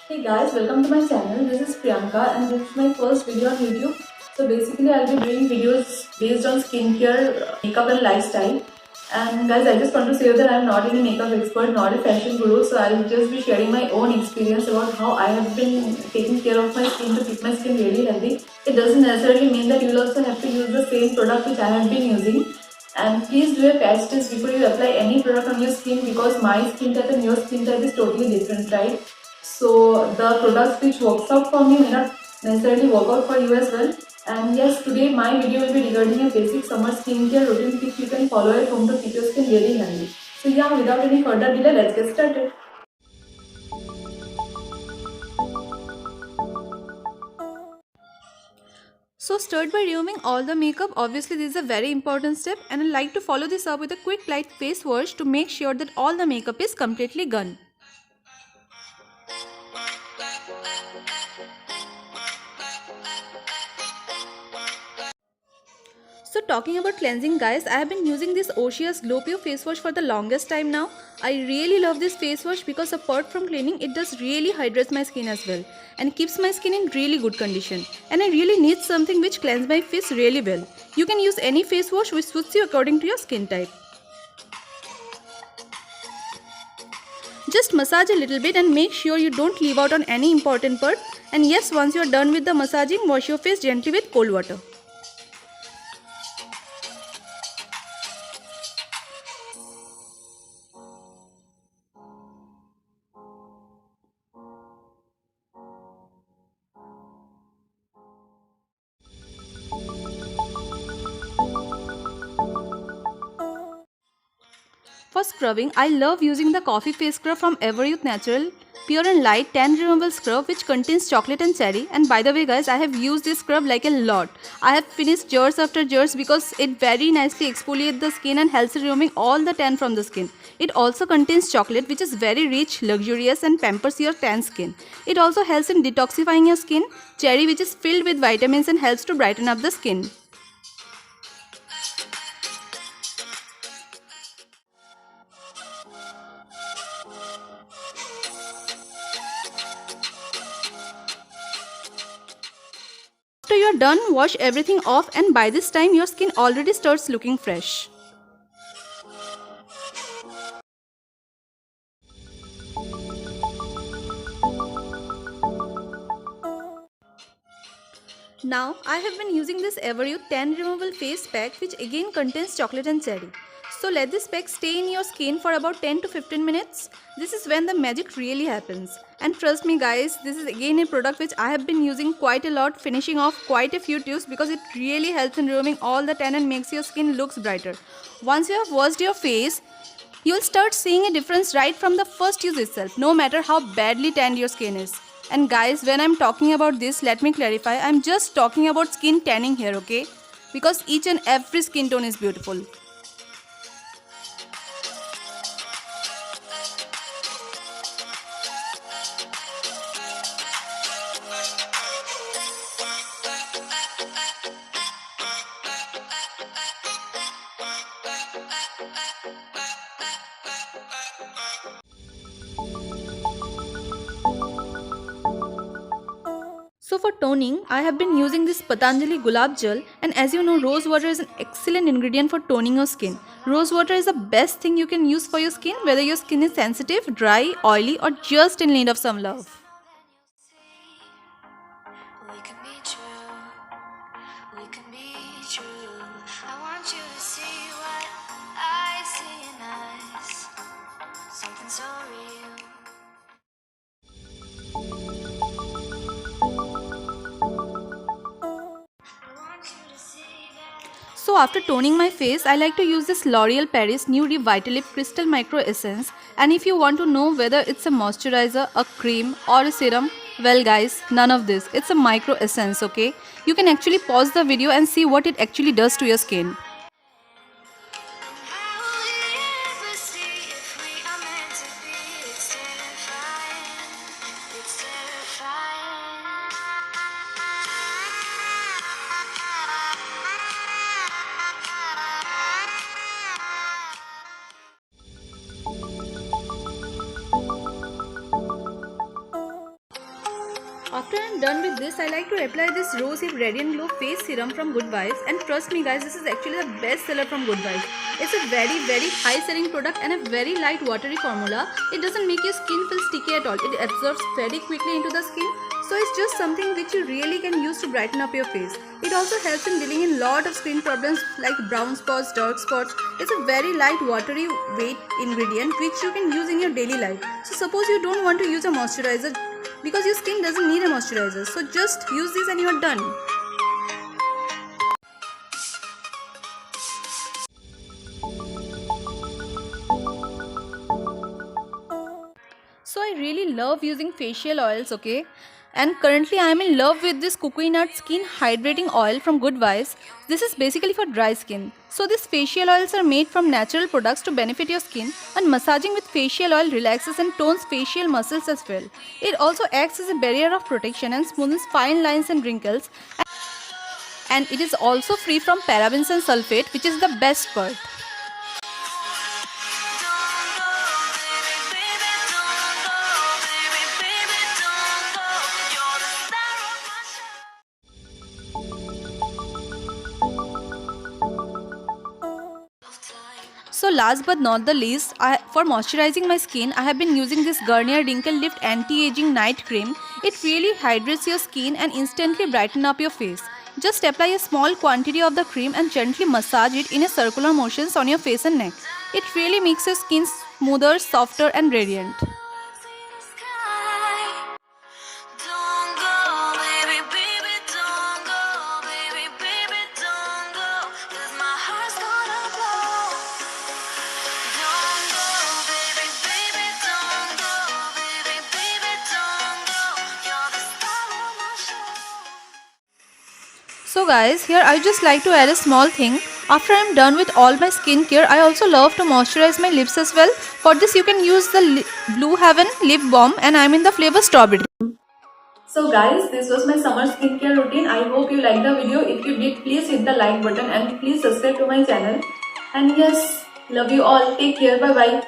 Hey guys, welcome to my channel. This is Priyanka and this is my first video on YouTube. So basically I'll be doing videos based on skincare, makeup and lifestyle. And guys, I just want to say that I'm not any makeup expert, not a fashion guru. So I'll just be sharing my own experience about how I have been taking care of my skin to keep my skin really healthy. It doesn't necessarily mean that you'll also have to use the same product which I have been using. And please do a patch test before you apply any product on your skin because my skin type and your skin type is totally different, right? So the products which works out for me may not necessarily work out for you as well. And yes, today my video will be regarding a basic summer skincare routine which you can follow at home to keep your skin really healthy. So yeah, without any further delay, let's get started. So start by removing all the makeup. Obviously this is a very important step and I like to follow this up with a quick light face wash to make sure that all the makeup is completely gone. So talking about cleansing guys, I have been using this Ocea's Glow Pure face wash for the longest time now. I really love this face wash because apart from cleaning, it does really hydrates my skin as well and keeps my skin in really good condition. And I really need something which cleanses my face really well. You can use any face wash which suits you according to your skin type. Just massage a little bit and make sure you don't leave out on any important part. And yes, once you are done with the massaging, wash your face gently with cold water. For scrubbing, I love using the coffee face scrub from Everyuth Natural Pure and Light Tan Removable Scrub which contains chocolate and cherry. And by the way guys, I have used this scrub like a lot. I have finished jars after jars because it very nicely exfoliates the skin and helps in removing all the tan from the skin. It also contains chocolate which is very rich, luxurious and pampers your tan skin. It also helps in detoxifying your skin. Cherry which is filled with vitamins and helps to brighten up the skin. After you're done, wash everything off and by this time your skin already starts looking fresh. Now I have been using this Everyuth Tan Removable Face Pack which again contains chocolate and cherry. So let this pack stay in your skin for about 10 to 15 minutes. This is when the magic really happens. And trust me guys, this is again a product which I have been using quite a lot, finishing off quite a few tubes because it really helps in removing all the tan and makes your skin looks brighter. Once you have washed your face, you'll start seeing a difference right from the first use itself, no matter how badly tanned your skin is. And guys, when I'm talking about this, let me clarify, I'm just talking about skin tanning here, okay? Because each and every skin tone is beautiful. So for toning, I have been using this Patanjali Gulab Gel, and as you know, rose water is an excellent ingredient for toning your skin. Rose water is the best thing you can use for your skin, whether your skin is sensitive, dry, oily or just in need of some love. We can be true. We can be true. I want you to see what I see in us. Something so real. So after toning my face, I like to use this L'Oreal Paris New Revitalip Crystal Micro Essence. And if you want to know whether it's a moisturizer, a cream or a serum, well guys, none of this. It's a micro essence, okay? You can actually pause the video and see what it actually does to your skin. After I'm done with this, I like to apply this Rose Hip Radiant Glow Face Serum from Good Vibes, and trust me guys, this is actually the best seller from Good Vibes. It's a very high selling product and a very light watery formula. It doesn't make your skin feel sticky at all. It absorbs very quickly into the skin. So it's just something which you really can use to brighten up your face. It also helps in dealing in lot of skin problems like brown spots, dark spots. It's a very light watery weight ingredient which you can use in your daily life. So suppose you don't want to use a moisturizer because your skin doesn't need a moisturizer. So just use this and you are done. So I really love using facial oils, okay? And currently I am in love with this Coconut Skin Hydrating Oil from Good Vibes. This is basically for dry skin. So these facial oils are made from natural products to benefit your skin, and massaging with facial oil relaxes and tones facial muscles as well. It also acts as a barrier of protection and smoothens fine lines and wrinkles. And it is also free from parabens and sulfate, which is the best part. So last but not the least, for moisturizing my skin, I have been using this Garnier Wrinkle Lift Anti-Aging Night Cream. It really hydrates your skin and instantly brightens up your face. Just apply a small quantity of the cream and gently massage it in a circular motions on your face and neck. It really makes your skin smoother, softer and radiant. So guys, here I just like to add a small thing. After I am done with all my skincare, I also love to moisturize my lips as well. For this you can use the Blue Heaven Lip Balm, and I am in the flavor Strawberry. So guys, this was my summer skincare routine. I hope you liked the video. If you did, please hit the like button and please subscribe to my channel. And yes, love you all. Take care. Bye bye.